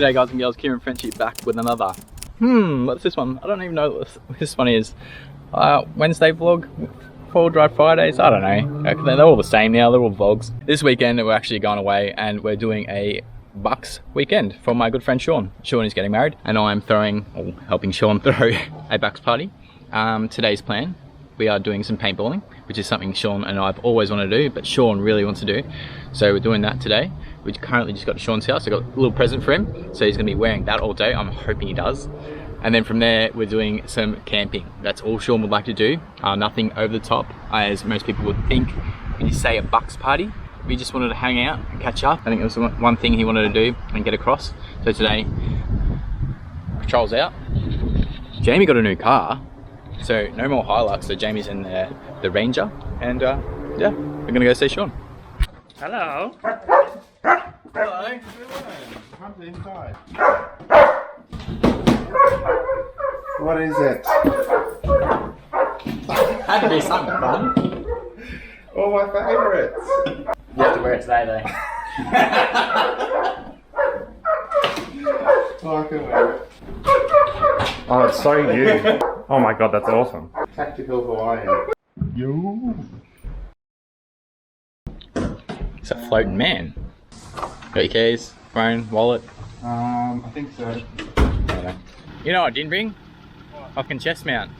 G'day guys and girls, Kieran French back with another. What's this one? I don't even know what this one is. Wednesday vlog, 4 Drive Fridays, I don't know. They're all the same now, they're all vlogs. This weekend we're actually going away and we're doing a Bucks weekend for my good friend Sean. Sean is getting married and I'm helping Sean throw a Bucks party. Today's plan, we are doing some paintballing, which is something Sean and I've always wanted to do, but Sean really wants to do. So we're doing that today. We currently just got to Sean's house. I got a little present for him, so he's going to be wearing that all day. I'm hoping he does. And then from there, we're doing some camping. That's all Sean would like to do. Nothing over the top, as most people would think when you say a Bucks party. We just wanted to hang out and catch up. I think it was one thing he wanted to do and get across. So today, patrol's out. Jamie got a new car, so no more Hilux. So Jamie's in the Ranger, and yeah, we're gonna go see Sean. Hello. Hello. Come inside. What is it? Had to be something fun. All my favourites. You have to wear it today though. Oh, I can wear it. Oh, it's so new. Oh my god, that's awesome. Tactical Hawaiian. Yo. It's a floating man. Got your keys, phone, wallet? I think so. I don't know. You know what I didn't bring? Fucking chest mount.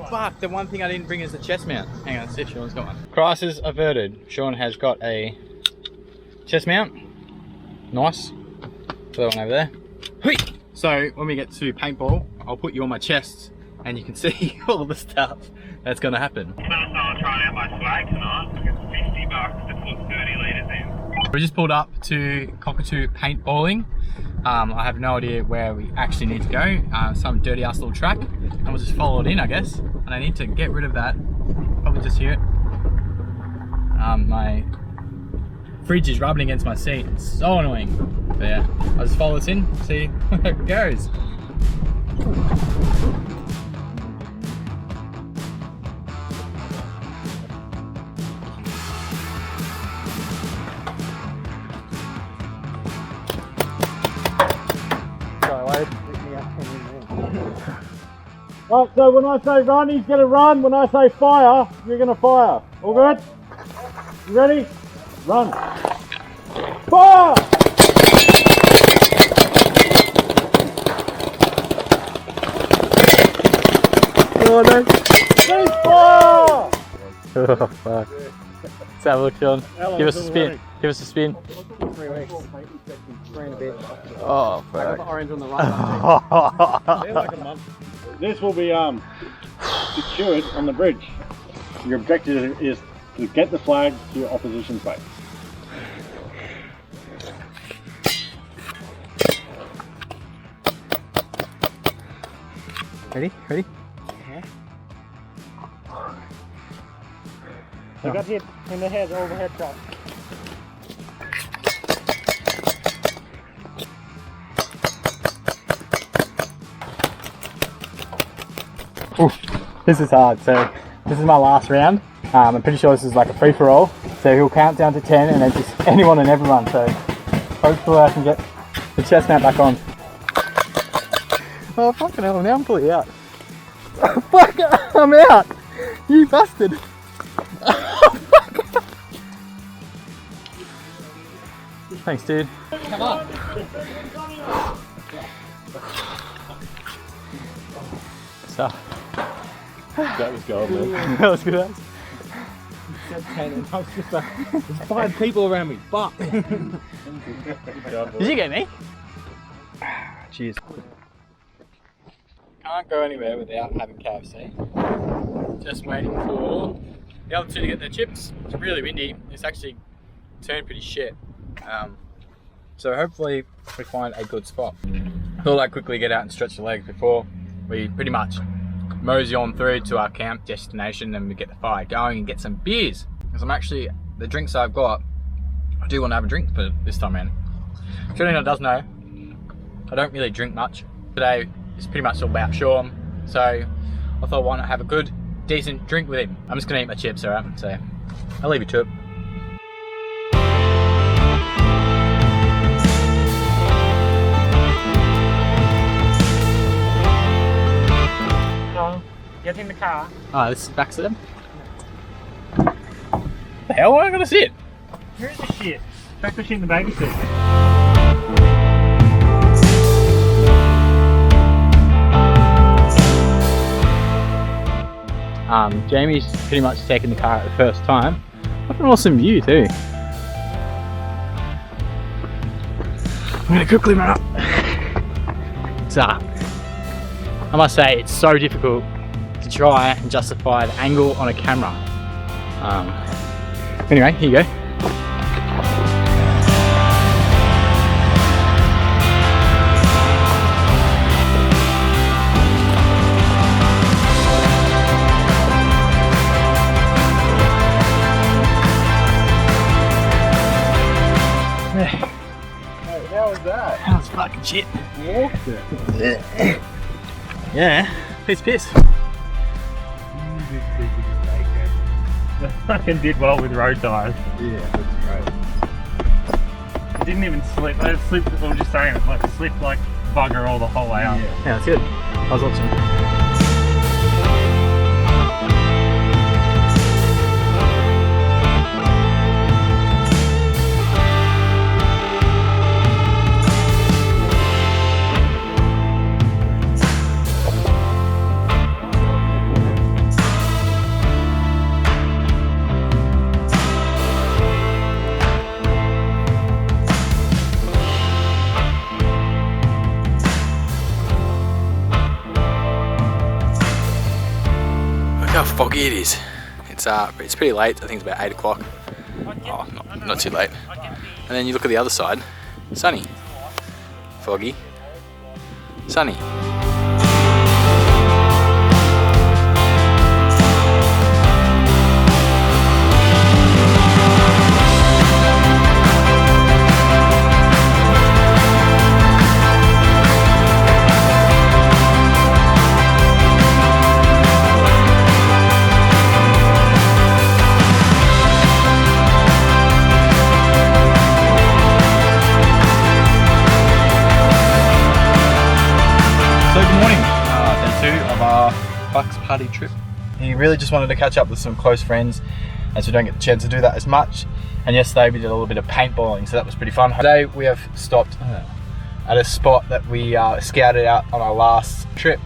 Fuck, the one thing I didn't bring is the chest mount. Hang on, let's see if Sean's got one. Crisis averted. Sean has got a chest mount. Nice. Put that one over there. Hui! So when we get to paintball, I'll put you on my chest and you can see all of the stuff that's gonna happen. Someone trying out my swag tonight. It's $50 to put 30 litres in. We just pulled up to Cockatoo paintballing. I have no idea where we actually need to go. Some dirty ass little track, and we'll just follow it in, I guess. And I need to get rid of that. Probably just hear it. My fridge is rubbing against my seat. It's so annoying. But yeah, I'll just follow this in, see where it goes. Right, so when I say run, he's going to run. When I say fire, you're going to fire. All good? You ready? Run. Fire! Oh no! Fire! Oh fuck. Let's have a look, Sean. Give us a spin. Give us a spin. 3 weeks. 3 and a bit. Oh fuck. I got the orange on the right. Like a month. This will be secured on the bridge. Your objective is to get the flag to your opposition base. Ready? Ready? I got hit in the head, overhead shot. Oof, this is hard. So this is my last round. I'm pretty sure this is like a free-for-all. So he'll count down to 10 and then just anyone and everyone. So hopefully I can get the chest mount back on. Oh fucking hell, now I'm fully out. Oh, fuck, I'm out! You bastard! Oh, fuck. Thanks dude. Come on. So, That was gold, man. that was good. I said 10 and I was just like, there's 5 people around me, fuck! Did you get me? Cheers. Can't go anywhere without having KFC. Just waiting for the other two to get their chips. It's really windy. It's actually turned pretty shit. So hopefully we find a good spot. Thought I'd quickly get out and stretch the legs before we pretty much mosey on through to our camp destination and we get the fire going and get some beers. Because I'm actually, the drinks I've got, I do want to have a drink for this time around. If anyone does know, I don't really drink much. Today is pretty much all about Sean, so I thought why not have a good, decent drink with him. I'm just gonna eat my chips, alright? So I'll leave you to it. Get in the car. Oh, this is back to them. The hell? Where am I gonna sit? Where is the shit? Back the shit in the baby seat. Jamie's pretty much taken the car at the first time. What an awesome view too. I'm gonna quickly run up. So, I must say it's so difficult to try and justify the angle on a camera. Anyway, here you go. How was that? That was fucking shit. Walked it. Yeah, piss. They fucking did well with road tires. Yeah, that's great. It didn't even slip. They slipped, I was just saying, it like slipped like bugger all the whole way up. Yeah. Yeah, that's good. That was awesome. How foggy it is. It's pretty late. I think it's about 8 o'clock. Oh, not too late. And then you look at the other side. Sunny. Foggy. Sunny. So good morning, day 2 of our Bucks party trip. He really just wanted to catch up with some close friends as we don't get the chance to do that as much. And yesterday we did a little bit of paintballing, so that was pretty fun. Today we have stopped at a spot that we scouted out on our last trip.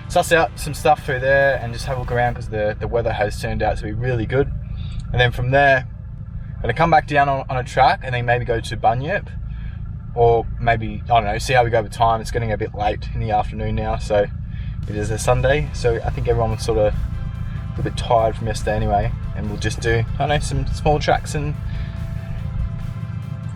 Suss out some stuff through there and just have a look around because the weather has turned out to be really good. And then from there, I'm gonna come back down on a track and then maybe go to Bunyip. Or maybe, I don't know, see how we go with time. It's getting a bit late in the afternoon now, so it is a Sunday. So I think everyone was sort of a little bit tired from yesterday anyway. And we'll just do, I don't know, some small tracks and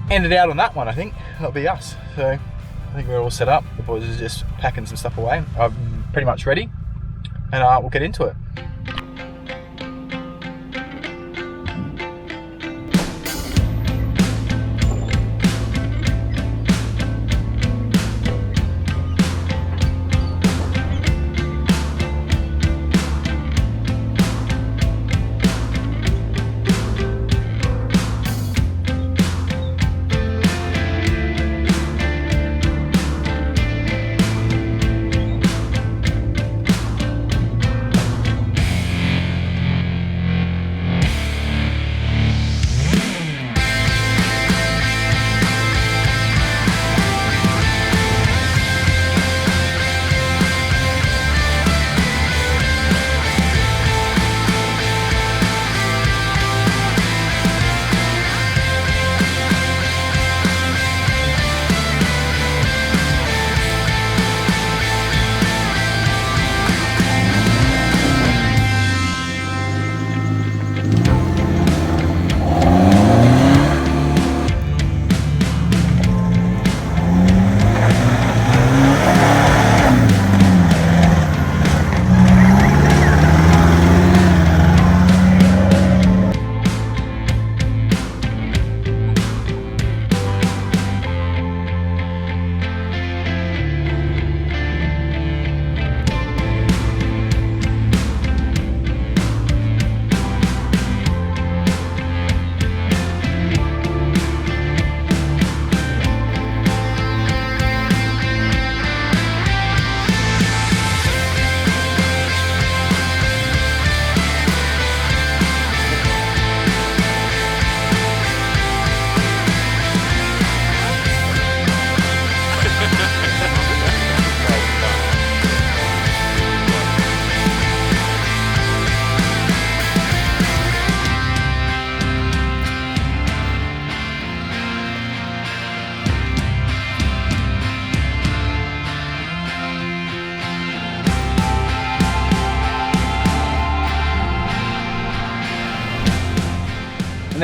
end it out on that one, I think. That'll be us. So I think we're all set up. The boys are just packing some stuff away. I'm pretty much ready. And we'll get into it.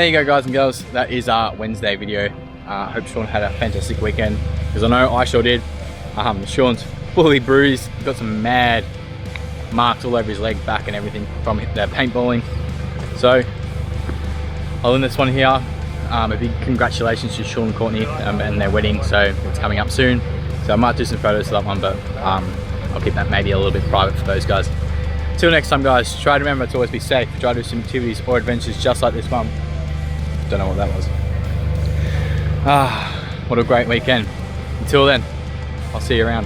there you go, guys and girls. That is our Wednesday video. Hope Sean had a fantastic weekend, because I know I sure did. Sean's fully bruised, got some mad marks all over his leg, back and everything from the paintballing. So I'll end this one here. A big congratulations to Sean and Courtney and their wedding. So it's coming up soon. So I might do some photos for that one, but I'll keep that maybe a little bit private for those guys. Till next time, guys, try to remember to always be safe. Try to do some activities or adventures just like this one. Don't know what that was. What a great weekend. Until then, I'll see you around.